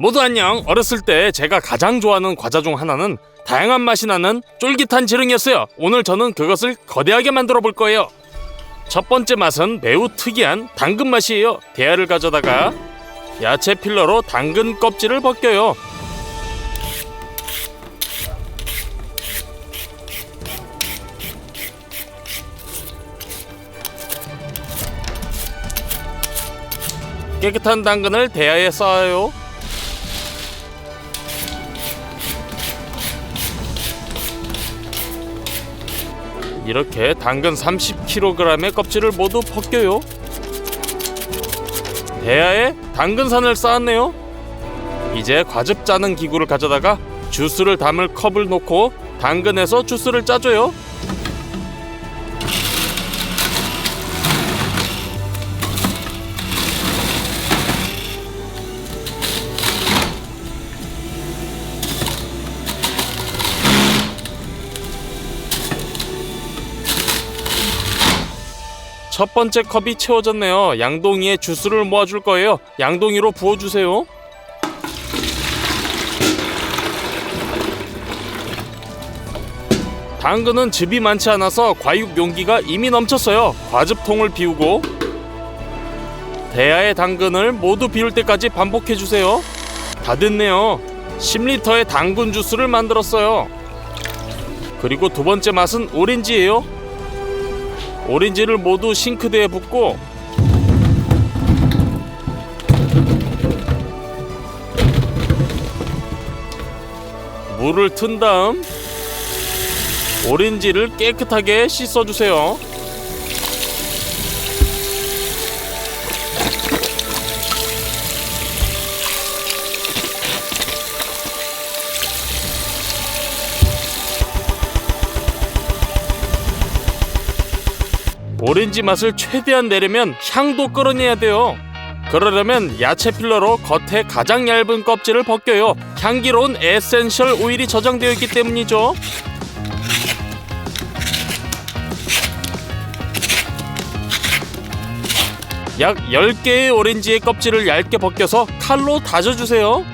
모두 안녕. 어렸을 때 제가 가장 좋아하는 과자 중 하나는 다양한 맛이 나는 쫄깃한 지릉이었어요. 오늘 저는 그것을 거대하게 만들어 볼 거예요. 첫 번째 맛은 매우 특이한 당근 맛이에요. 대야를 가져다가 야채 필러로 당근 껍질을 벗겨요. 깨끗한 당근을 대야에 쌓아요. 이렇게 당근 30kg의 껍질을 모두 벗겨요. 대야에 당근산을 쌓았네요. 이제 과즙 짜는 기구를 가져다가 주스를 담을 컵을 놓고 당근에서 주스를 짜줘요. 첫 번째 컵이 채워졌네요. 양동이에 주스를 모아줄 거예요. 양동이로 부어주세요. 당근은 즙이 많지 않아서 과육 용기가 이미 넘쳤어요. 과즙통을 비우고 대야의 당근을 모두 비울 때까지 반복해주세요. 다 됐네요. 10리터의 당근 주스를 만들었어요. 그리고 두 번째 맛은 오렌지예요. 오렌지를 모두 싱크대에 붓고 물을 튼 다음 오렌지를 깨끗하게 씻어주세요. 오렌지 맛을 최대한 내려면 향도 끌어내야 돼요. 그러려면 야채 필러로 겉에 가장 얇은 껍질을 벗겨요. 향기로운 에센셜 오일이 저장되어 있기 때문이죠. 약 10개의 오렌지의 껍질을 얇게 벗겨서 칼로 다져주세요.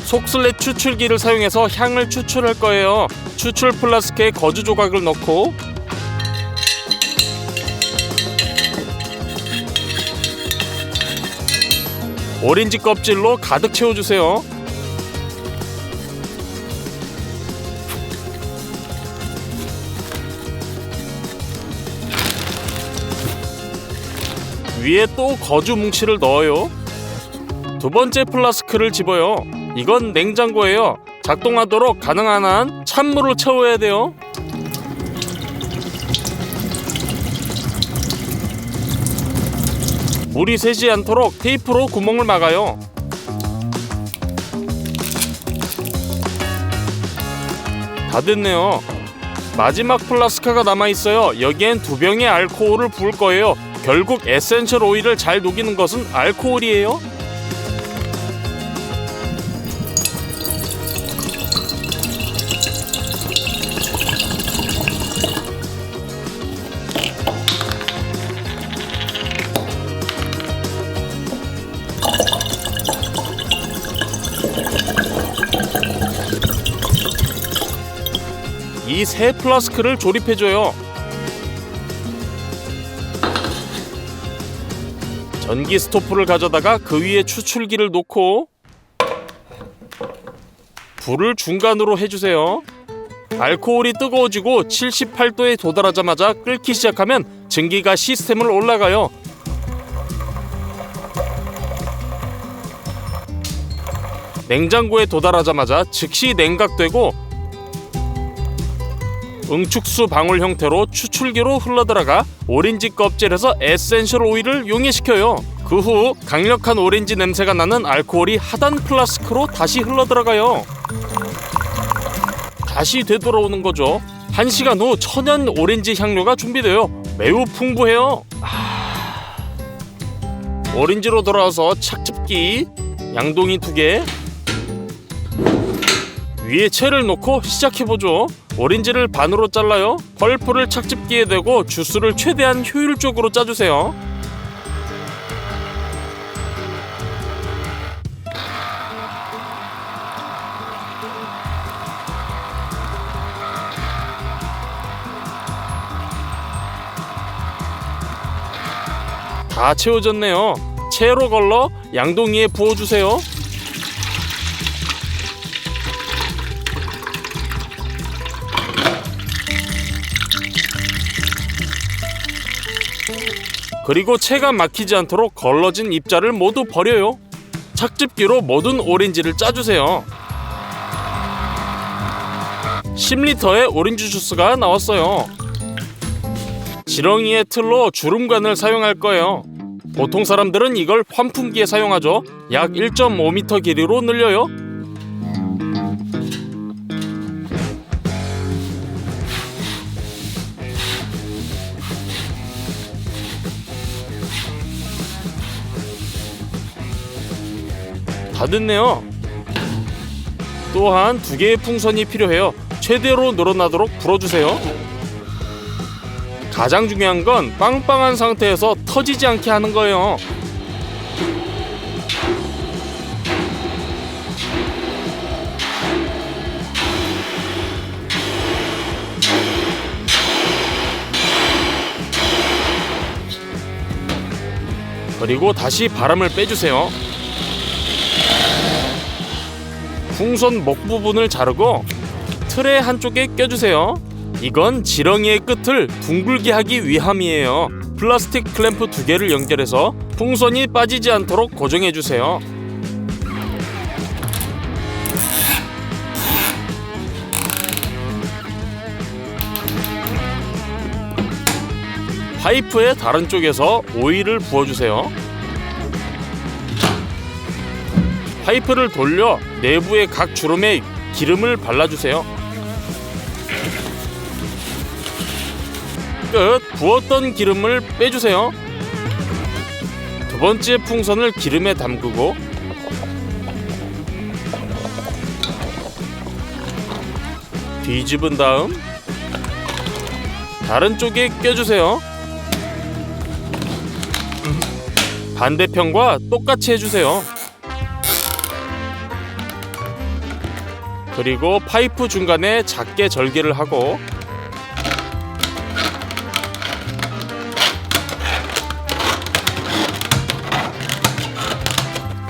속슬렛 추출기를 사용해서 향을 추출할 거예요. 추출 플라스크에 거즈 조각을 넣고 오렌지 껍질로 가득 채워주세요. 위에 또 거즈 뭉치를 넣어요. 두 번째 플라스크를 집어요. 이건 냉장고예요. 작동하도록 가능한 한 찬물을 채워야 돼요. 물이 새지 않도록 테이프로 구멍을 막아요. 다 됐네요. 마지막 플라스크가 남아있어요. 여기엔 2병의 알코올을 부을 거예요. 결국 에센셜 오일을 잘 녹이는 것은 알코올이에요. 이 세 플라스크를 조립해줘요. 전기 스토프를 가져다가 그 위에 추출기를 놓고 불을 중간으로 해주세요. 알코올이 뜨거워지고 78도에 도달하자마자 끓기 시작하면 증기가 시스템을 올라가요. 냉장고에 도달하자마자 즉시 냉각되고 응축수 방울 형태로 추출기로 흘러들어가 오렌지 껍질에서 에센셜 오일을 용해시켜요. 그 후 강력한 오렌지 냄새가 나는 알코올이 하단 플라스크로 다시 흘러들어가요. 다시 되돌아오는 거죠. 1시간 후 천연 오렌지 향료가 준비돼요. 매우 풍부해요. 오렌지로 돌아와서 착즙기 양동이 2개 위에 채를 놓고 시작해보죠. 오렌지를 반으로 잘라요. 펄프를 착즙기에 대고 주스를 최대한 효율적으로 짜주세요. 다 채워졌네요. 채로 걸러 양동이에 부어주세요. 그리고 채가 막히지 않도록 걸러진 입자를 모두 버려요. 착즙기로 모든 오렌지를 짜주세요. 10리터의 오렌지 주스가 나왔어요. 지렁이의 틀로 주름관을 사용할 거예요. 보통 사람들은 이걸 환풍기에 사용하죠. 약 1.5m 길이로 늘려요. 다 됐네요. 또한 2개의 풍선이 필요해요. 최대로 늘어나도록 불어주세요. 가장 중요한 건 빵빵한 상태에서 터지지 않게 하는 거예요. 그리고 다시 바람을 빼주세요. 풍선 목 부분을 자르고 틀의 한쪽에 껴주세요. 이건 지렁이의 끝을 둥글게 하기 위함이에요. 플라스틱 클램프 2개를 연결해서 풍선이 빠지지 않도록 고정해주세요. 파이프의 다른 쪽에서 오일을 부어주세요. 파이프를 돌려 내부의 각 주름에 기름을 발라주세요. 끝. 부었던 기름을 빼주세요. 2번째 풍선을 기름에 담그고 뒤집은 다음 다른 쪽에 껴주세요. 반대편과 똑같이 해주세요. 그리고 파이프 중간에 작게 절개를 하고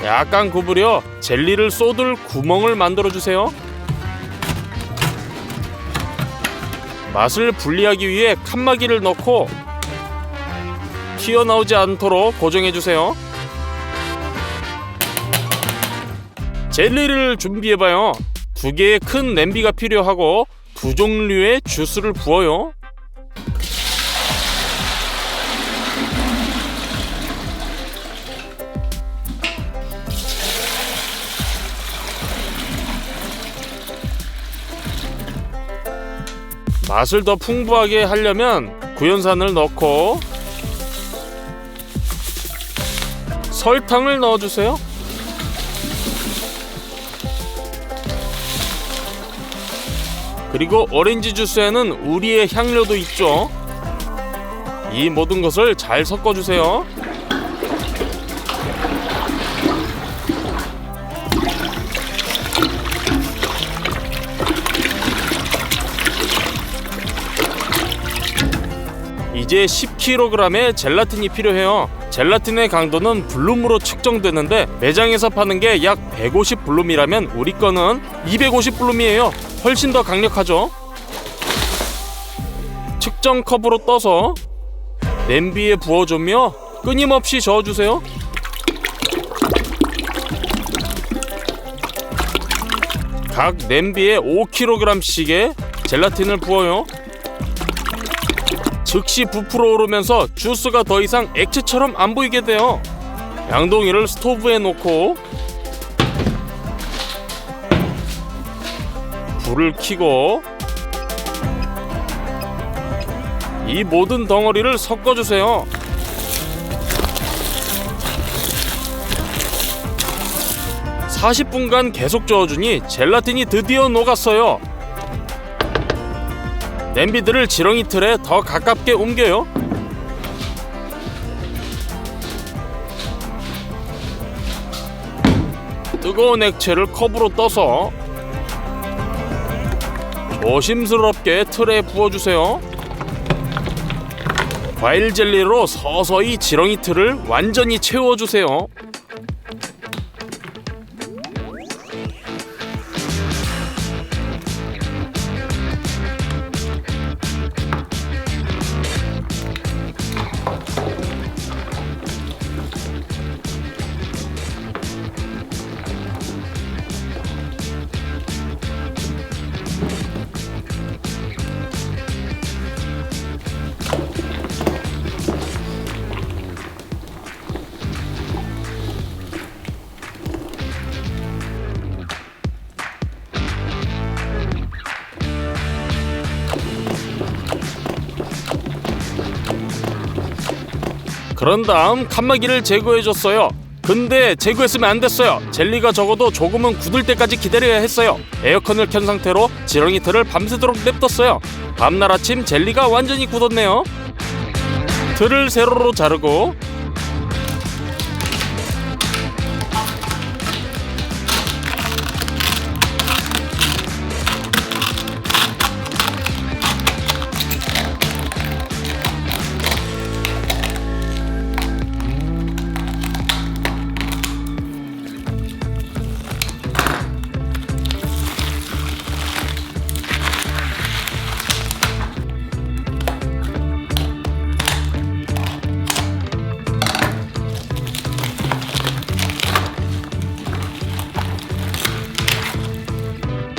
약간 구부려 젤리를 쏟을 구멍을 만들어주세요. 맛을 분리하기 위해 칸막이를 넣고 튀어나오지 않도록 고정해주세요. 젤리를 준비해봐요. 2개의 큰 냄비가 필요하고 2종류의 주스를 부어요. 맛을 더 풍부하게 하려면 구연산을 넣고 설탕을 넣어주세요. 그리고 오렌지 주스에는 우리의 향료도 있죠. 이 모든 것을 잘 섞어주세요. 이제 10kg의 젤라틴이 필요해요. 젤라틴의 강도는 블룸으로 측정되는데 매장에서 파는 게 약 150블룸이라면 우리 거는 250블룸이에요. 훨씬 더 강력하죠. 측정 컵으로 떠서 냄비에 부어주며 끊임없이 저어주세요. 각 냄비에 5kg씩의 젤라틴을 부어요. 즉시 부풀어 오르면서 주스가 더 이상 액체처럼 안 보이게 돼요. 양동이를 스토브에 놓고 불을 켜고 이 모든 덩어리를 섞어주세요. (40분간) 계속 저어주니 젤라틴이 드디어 녹았어요. 냄비들을 지렁이 틀에 더 가깝게 옮겨요. 뜨거운 액체를 컵으로 떠서 조심스럽게 틀에 부어주세요. 과일 젤리로 서서히 지렁이 틀을 완전히 채워주세요. 그런 다음 칸막이를 제거해줬어요. 근데 제거했으면 안 됐어요. 젤리가 적어도 조금은 굳을 때까지 기다려야 했어요. 에어컨을 켠 상태로 지렁이 틀을 밤새도록 냅뒀어요. 다음날 아침 젤리가 완전히 굳었네요. 틀을 세로로 자르고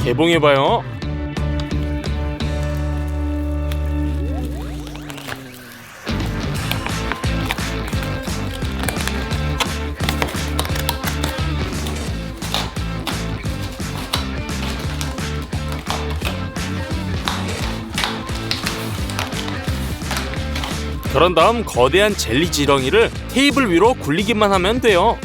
개봉해봐요. 그런 다음 거대한 젤리 지렁이를 테이블 위로 굴리기만 하면 돼요.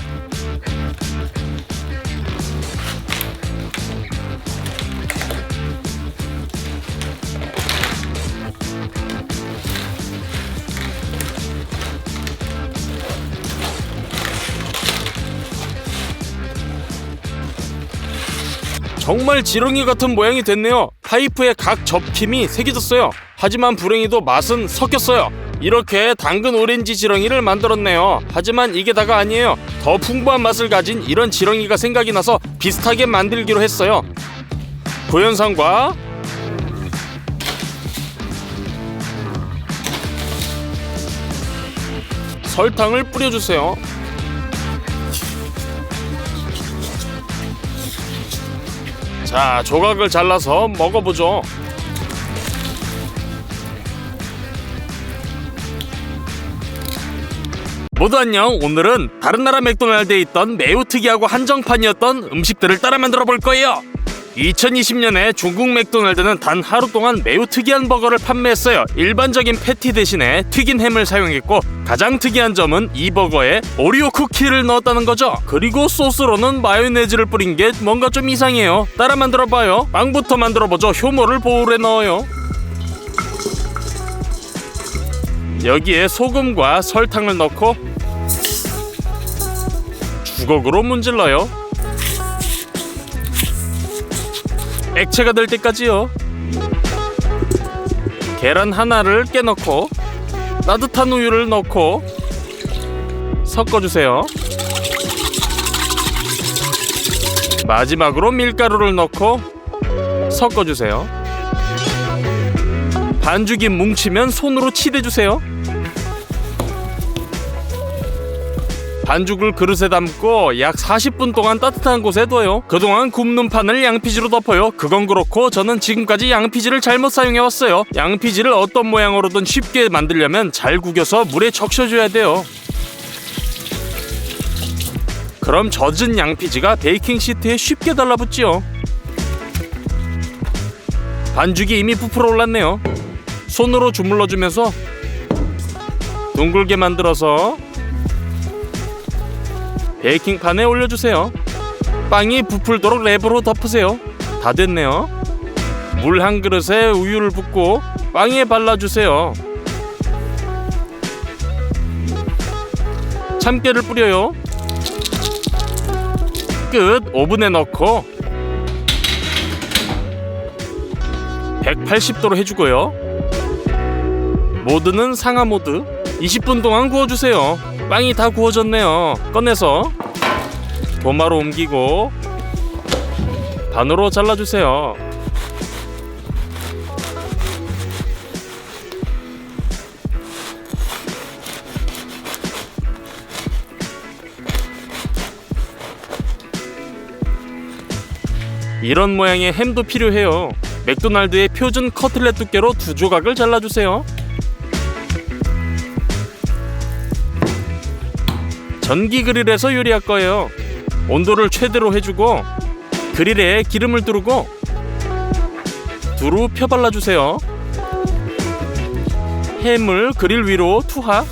정말 지렁이 같은 모양이 됐네요. 파이프에 각 접힘이 새겨졌어요. 하지만 불행히도 맛은 섞였어요. 이렇게 당근 오렌지 지렁이를 만들었네요. 하지만 이게 다가 아니에요. 더 풍부한 맛을 가진 이런 지렁이가 생각이 나서 비슷하게 만들기로 했어요. 구연산과 설탕을 뿌려주세요. 자, 조각을 잘라서 먹어보죠. 모두 안녕. 오늘은 다른 나라 맥도날드에 있던 매우 특이하고 한정판이었던 음식들을 따라 만들어 볼 거예요. 2020년에 중국 맥도날드는 단 하루 동안 매우 특이한 버거를 판매했어요. 일반적인 패티 대신에 튀긴 햄을 사용했고, 가장 특이한 점은 이 버거에 오리오 쿠키를 넣었다는 거죠. 그리고 소스로는 마요네즈를 뿌린 게 뭔가 좀 이상해요. 따라 만들어봐요. 빵부터 만들어보죠. 효모를 보울에 넣어요. 여기에 소금과 설탕을 넣고 주걱으로 문질러요. 액체가 될 때까지요. 계란 하나를 깨넣고 따뜻한 우유를 넣고 섞어주세요. 마지막으로 밀가루를 넣고 섞어주세요. 반죽이 뭉치면 손으로 치대주세요. 반죽을 그릇에 담고 약 40분 동안 따뜻한 곳에 둬요. 그동안 굽는 판을 양피지로 덮어요. 그건 그렇고 저는 지금까지 양피지를 잘못 사용해왔어요. 양피지를 어떤 모양으로든 쉽게 만들려면 잘 구겨서 물에 적셔줘야 돼요. 그럼 젖은 양피지가 베이킹 시트에 쉽게 달라붙지요. 반죽이 이미 부풀어 올랐네요. 손으로 주물러주면서 둥글게 만들어서 베이킹판에 올려주세요. 빵이 부풀도록 랩으로 덮으세요. 다 됐네요. 물 한 그릇에 우유를 붓고 빵에 발라주세요. 참깨를 뿌려요. 끝. 오븐에 넣고 180도로 해주고요. 모드는 상하 모드. 20분 동안 구워주세요. 빵이 다 구워졌네요. 꺼내서 도마로 옮기고 반으로 잘라주세요. 이런 모양의 햄도 필요해요. 맥도날드의 표준 커틀렛 두께로 2조각을 잘라주세요. 전기 그릴에서 요리할 거예요. 온도를 최대로 해주고 그릴에 기름을 두르고 두루 펴발라주세요. 햄을 그릴 위로 투하.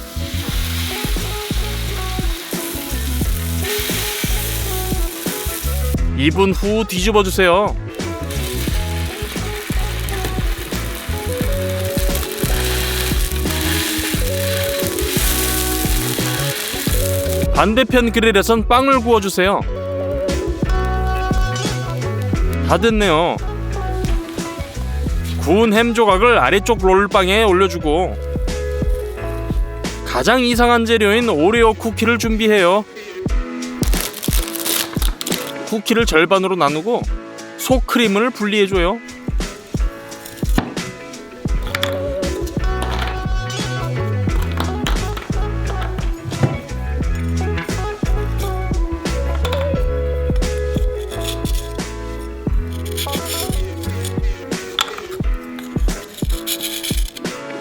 (2분) 후 뒤집어주세요. 반대편 그릴에선 빵을 구워주세요. 다 됐네요. 구운 햄 조각을 아래쪽 롤빵에 올려주고 가장 이상한 재료인 오레오 쿠키를 준비해요. 쿠키를 절반으로 나누고 소크림을 분리해줘요.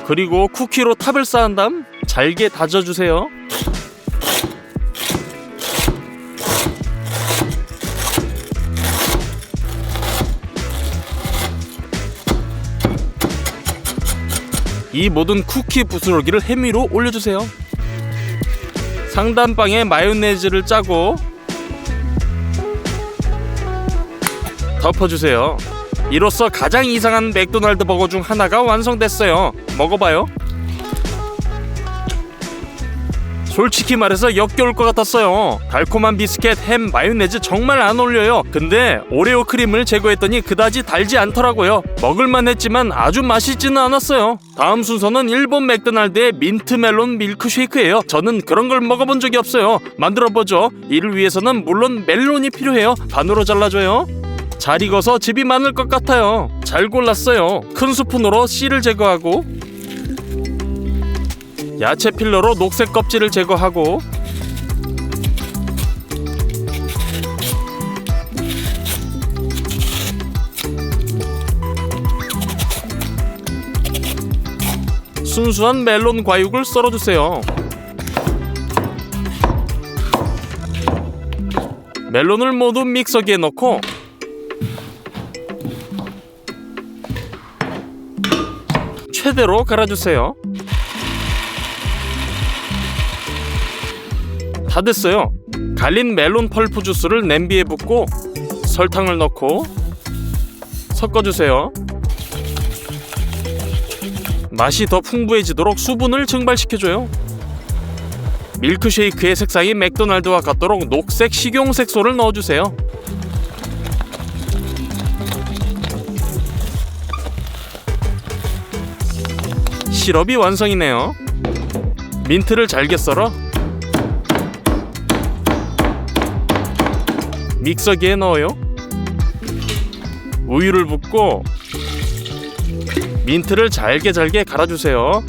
그리고 쿠키로 탑을 쌓은 다음 잘게 다져주세요. 이 모든 쿠키 부스러기를 햄 위로 올려주세요. 상단빵에 마요네즈를 짜고 덮어주세요. 이로써 가장 이상한 맥도날드 버거 중 하나가 완성됐어요. 먹어봐요. 솔직히 말해서 역겨울 것 같았어요. 달콤한 비스켓, 햄, 마요네즈 정말 안 어울려요. 근데 오레오 크림을 제거했더니 그다지 달지 않더라고요. 먹을만 했지만 아주 맛있지는 않았어요. 다음 순서는 일본 맥도날드의 민트 멜론 밀크쉐이크예요. 저는 그런 걸 먹어본 적이 없어요. 만들어보죠. 이를 위해서는 물론 멜론이 필요해요. 반으로 잘라줘요. 잘 익어서 즙이 많을 것 같아요. 잘 골랐어요. 큰 스푼으로 씨를 제거하고 야채 필러로 녹색 껍질을 제거하고 순수한 멜론 과육을 썰어주세요. 멜론을 모두 믹서기에 넣고 최대로 갈아주세요. 다 됐어요. 갈린 멜론 펄프 주스를 냄비에 붓고 설탕을 넣고 섞어주세요. 맛이 더 풍부해지도록 수분을 증발시켜줘요. 밀크쉐이크의 색상이 맥도날드와 같도록 녹색 식용 색소를 넣어주세요. 시럽이 완성이네요. 민트를 잘게 썰어 믹서기에 넣어요. 우유를 붓고 민트를 잘게 갈아주세요.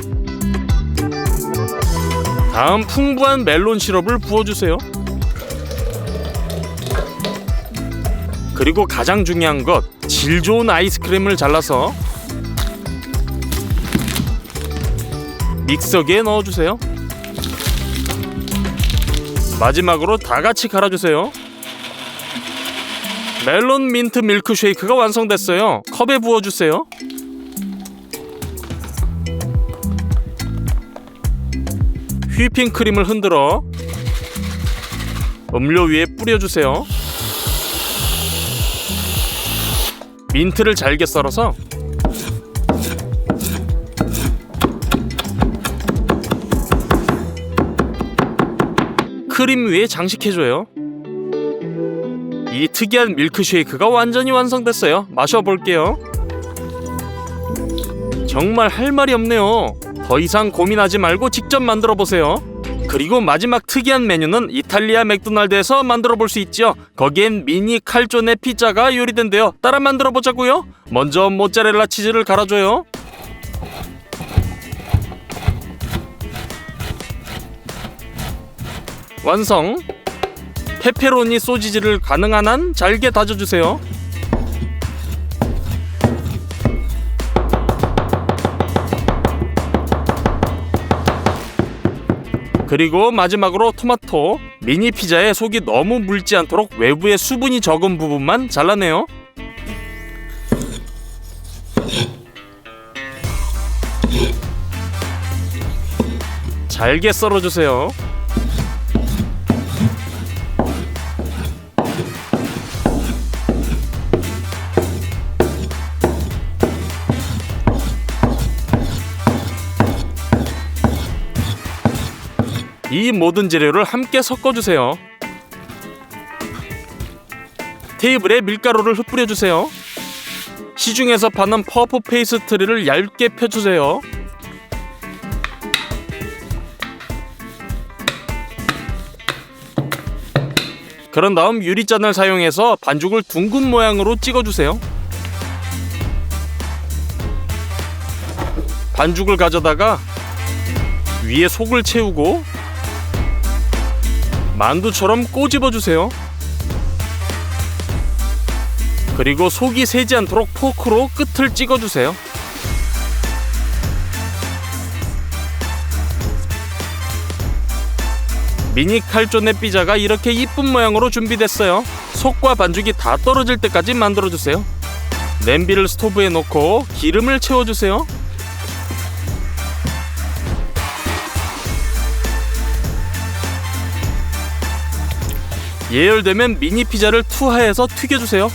다음 풍부한 멜론 시럽을 부어주세요. 그리고 가장 중요한 것, 질 좋은 아이스크림을 잘라서 믹서기에 넣어주세요. 마지막으로 다 같이 갈아주세요. 멜론 민트 밀크쉐이크가 완성됐어요. 컵에 부어주세요. 휘핑크림을 흔들어 음료 위에 뿌려주세요. 민트를 잘게 썰어서 크림 위에 장식해줘요. 이 특이한 밀크쉐이크가 완전히 완성됐어요. 마셔볼게요. 정말 할 말이 없네요. 더 이상 고민하지 말고 직접 만들어보세요. 그리고 마지막 특이한 메뉴는 이탈리아 맥도날드에서 만들어볼 수 있죠. 거기엔 미니 칼조네 피자가 요리된대요. 따라 만들어보자고요. 먼저 모짜렐라 치즈를 갈아줘요. 완성! 페페로니 소시지를 가능한 한 잘게 다져주세요. 그리고 마지막으로 토마토. 미니 피자에 속이 너무 묽지 않도록 외부에 수분이 적은 부분만 잘라내요. 잘게 썰어주세요. 이 모든 재료를 함께 섞어주세요. 테이블에 밀가루를 흩뿌려주세요. 시중에서 파는 퍼프 페이스트리를 얇게 펴주세요. 그런 다음 유리잔을 사용해서 반죽을 둥근 모양으로 찍어주세요. 반죽을 가져다가 위에 속을 채우고 만두처럼 꼬집어주세요. 그리고 속이 새지 않도록 포크로 끝을 찍어주세요. 미니 칼조네 피자가 이렇게 이쁜 모양으로 준비됐어요. 속과 반죽이 다 떨어질 때까지 만들어주세요. 냄비를 스토브에 놓고 기름을 채워주세요. 예열되면 미니 피자를 투하해서 튀겨주세요.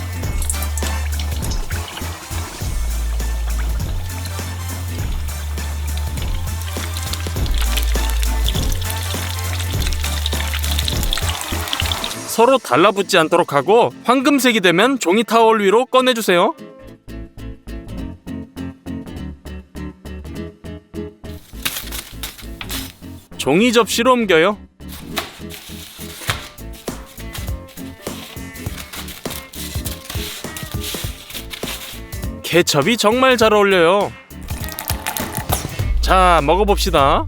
서로 달라붙지 않도록 하고 황금색이 되면 종이 타월 위로 꺼내주세요. 종이 접시로 옮겨요. 케첩이 정말 잘 어울려요. 자, 먹어봅시다.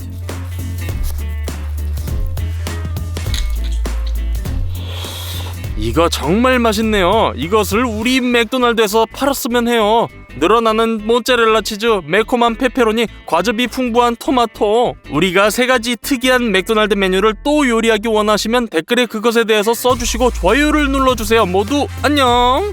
이거 정말 맛있네요. 이것을 우리 맥도날드에서 팔았으면 해요. 늘어나는 모짜렐라 치즈, 매콤한 페페로니, 과즙이 풍부한 토마토. 우리가 3가지 특이한 맥도날드 메뉴를 또 요리하기 원하시면 댓글에 그것에 대해서 써주시고 좋아요를 눌러주세요. 모두 안녕.